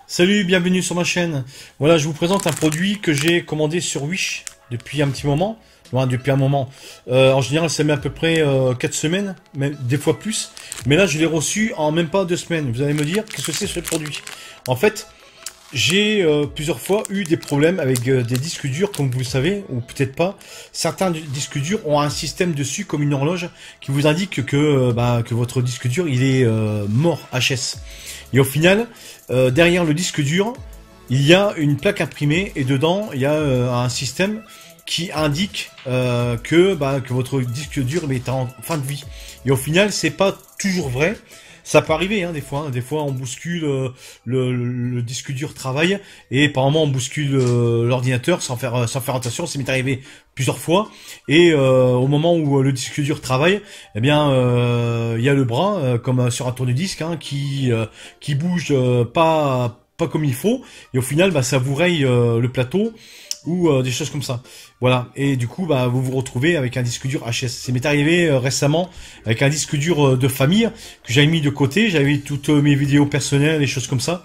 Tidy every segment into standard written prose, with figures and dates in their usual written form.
Salut, bienvenue sur ma chaîne. Voilà, je vous présente un produit que j'ai commandé sur Wish depuis un petit moment. Enfin, depuis un moment. En général, ça met à peu près 4 semaines, même des fois plus. Mais là, je l'ai reçu en même pas 2 semaines. Vous allez me dire, qu'est-ce que c'est ce produit? En fait, j'ai plusieurs fois eu des problèmes avec des disques durs, comme vous le savez, ou peut-être pas. Certains disques durs ont un système dessus, comme une horloge, qui vous indique que votre disque dur, il est mort, HS. Et au final, derrière le disque dur, il y a une plaque imprimée, et dedans, il y a un système qui indique que votre disque dur est en fin de vie. Et au final, c'est pas toujours vrai. Ça peut arriver, hein, des fois. Des fois, on bouscule le disque dur travaille et par moment on bouscule l'ordinateur sans faire attention. Ça m'est arrivé plusieurs fois. Et au moment où le disque dur travaille, eh bien, il y a le bras comme sur un tourne-disque hein, qui bouge pas comme il faut. Et au final, ça vous raye le plateau ou des choses comme ça. Voilà. Et du coup, vous vous retrouvez avec un disque dur HS. Ça m'est arrivé récemment avec un disque dur de famille que j'avais mis de côté. J'avais toutes mes vidéos personnelles, des choses comme ça.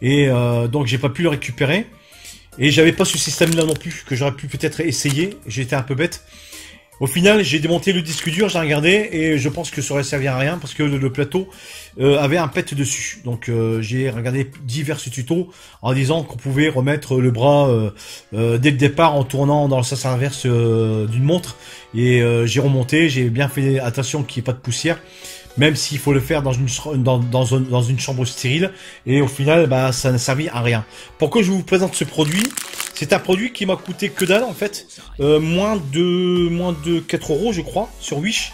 Et donc, j'ai pas pu le récupérer. Et j'avais pas ce système-là non plus que j'aurais pu peut-être essayer. J'étais un peu bête. Au final, j'ai démonté le disque dur, j'ai regardé et je pense que ça aurait servi à rien parce que le plateau avait un pet dessus. Donc j'ai regardé divers tutos en disant qu'on pouvait remettre le bras dès le départ en tournant dans le sens inverse d'une montre. Et j'ai remonté, j'ai bien fait attention qu'il n'y ait pas de poussière. Même s'il faut le faire dans une chambre stérile. Et au final, ça n'a servi à rien. Pourquoi je vous présente ce produit? C'est un produit qui m'a coûté que dalle en fait. Moins de 4 € je crois, sur Wish.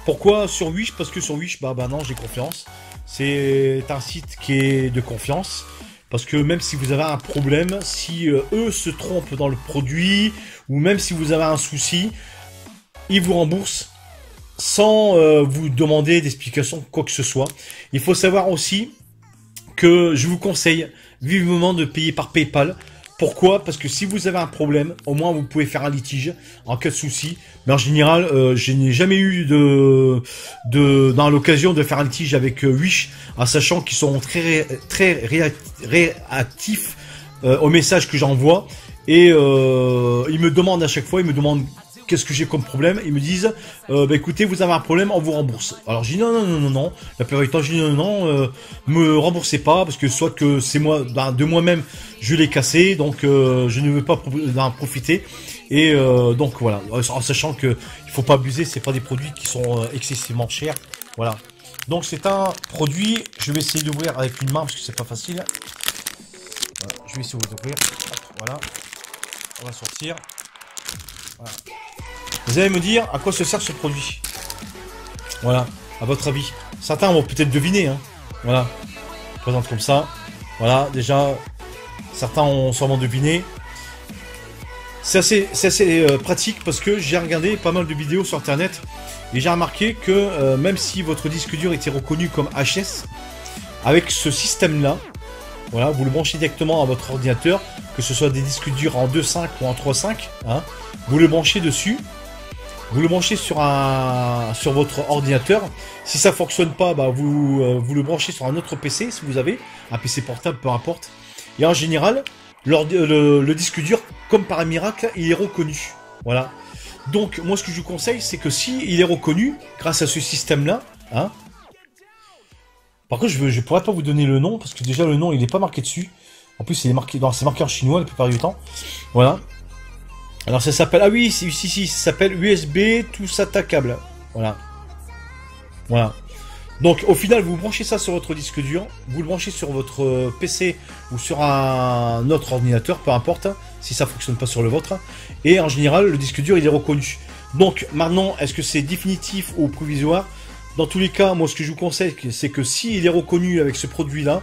Pourquoi sur Wish? Parce que sur Wish, non, j'ai confiance. C'est un site qui est de confiance. Parce que même si vous avez un problème, si eux se trompent dans le produit, ou même si vous avez un souci, ils vous remboursent sans vous demander d'explication quoi que ce soit. Il faut savoir aussi que je vous conseille vivement de payer par PayPal. Pourquoi? Parce que si vous avez un problème, au moins vous pouvez faire un litige en cas de souci. Mais en général, je n'ai jamais eu dans l'occasion de faire un litige avec Wish, en sachant qu'ils sont très réactifs aux messages que j'envoie. Et ils me demandent à chaque fois, qu'est-ce que j'ai comme problème? Ils me disent, écoutez, vous avez un problème, on vous rembourse. Alors j'ai dit non. La plupart du temps, j'ai dit non, me remboursez pas, parce que soit que c'est moi, de moi-même, je l'ai cassé, donc je ne veux pas en profiter. Et donc voilà, en sachant que il faut pas abuser, c'est pas des produits qui sont excessivement chers. Voilà. Donc c'est un produit, je vais essayer d'ouvrir avec une main parce que c'est pas facile. Voilà, je vais essayer d'ouvrir. Voilà. On va sortir. Voilà. Vous allez me dire à quoi se sert ce produit. Voilà, à votre avis. Certains vont peut-être deviner. Hein. Voilà, je présente comme ça. Voilà, déjà, certains ont sûrement deviné. C'est assez pratique parce que j'ai regardé pas mal de vidéos sur internet et j'ai remarqué que même si votre disque dur était reconnu comme HS, avec ce système-là, voilà, vous le branchez directement à votre ordinateur, que ce soit des disques durs en 2.5 ou en 3.5, hein, vous le branchez dessus. Vous le branchez sur votre ordinateur. Si ça fonctionne pas, vous le branchez sur un autre PC, si vous avez un PC portable, peu importe. Et en général, le disque dur, comme par un miracle, il est reconnu. Voilà. Donc, moi, ce que je vous conseille, c'est que si il est reconnu, grâce à ce système-là, hein. Par contre, je pourrais pas vous donner le nom, parce que déjà, le nom, il n'est pas marqué dessus. En plus, c'est marqué en chinois la plupart du temps. Voilà. Alors ça s'appelle, ah oui, si, ça s'appelle USB tout SATA câble. Voilà. Voilà. Donc au final, vous branchez ça sur votre disque dur, vous le branchez sur votre PC ou sur un autre ordinateur, peu importe, si ça fonctionne pas sur le vôtre. Et en général, le disque dur, il est reconnu. Donc maintenant, est-ce que c'est définitif ou provisoire? Dans tous les cas, moi ce que je vous conseille, c'est que s'il est reconnu avec ce produit-là,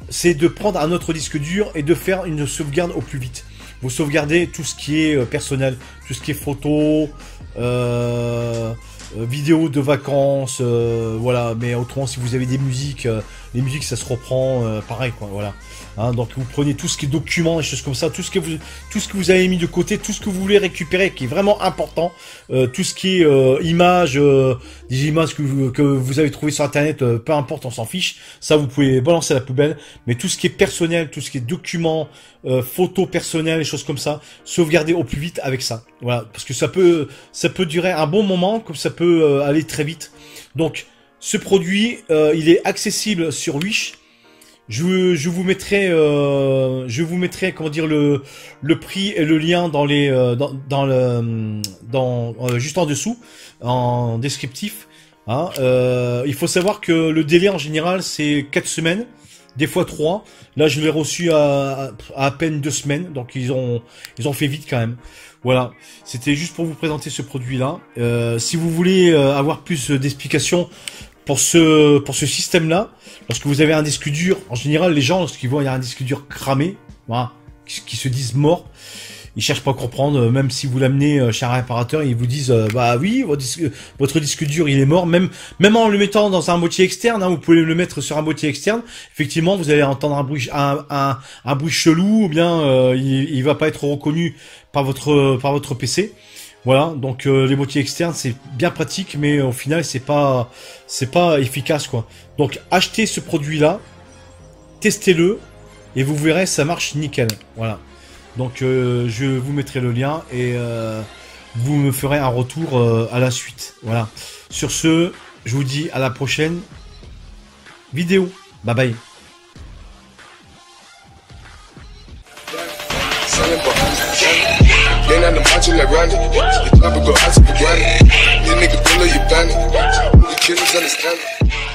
c'est de prendre un autre disque dur et de faire une sauvegarde au plus vite. Vous sauvegardez tout ce qui est personnel, tout ce qui est photos, vidéos de vacances, voilà. Mais autrement, si vous avez des musiques, les musiques, ça se reprend pareil, quoi. Voilà. Hein, donc vous prenez tout ce qui est documents, des choses comme ça, tout ce que vous avez mis de côté, tout ce que vous voulez récupérer, qui est vraiment important, tout ce qui est images, des images que vous avez trouvées sur internet, peu importe, on s'en fiche. Ça, vous pouvez balancer à la poubelle. Mais tout ce qui est personnel, tout ce qui est documents, photos personnelles, des choses comme ça, sauvegardez au plus vite avec ça. Voilà, parce que ça peut durer un bon moment, comme ça peut aller très vite. Donc, ce produit, il est accessible sur Wish. Je vous mettrai comment dire le prix et le lien dans les juste en dessous en descriptif. Hein, il faut savoir que le délai en général c'est 4 semaines, des fois 3. Là je l'ai reçu à peine 2 semaines, donc ils ont fait vite quand même. Voilà, c'était juste pour vous présenter ce produit là. Si vous voulez avoir plus d'explications pour ce système-là, lorsque vous avez un disque dur, en général, les gens, lorsqu'ils voient il y a un disque dur cramé, voilà, qui se disent morts, ils cherchent pas à comprendre, même si vous l'amenez chez un réparateur, ils vous disent, bah oui, votre disque dur, il est mort, même en le mettant dans un boîtier externe, hein, vous pouvez le mettre sur un boîtier externe, effectivement, vous allez entendre un bruit chelou, ou bien, il va pas être reconnu par votre PC. Voilà, donc les boîtiers externes c'est bien pratique, mais au final c'est pas efficace quoi. Donc achetez ce produit là, testez-le et vous verrez ça marche nickel. Voilà. Donc je vous mettrai le lien et vous me ferez un retour à la suite. Voilà. Sur ce, je vous dis à la prochaine vidéo. Bye bye. Ain't nothing macho like Randy. The chopper go out to the granny. You niggas below your bandit. The killers understand it.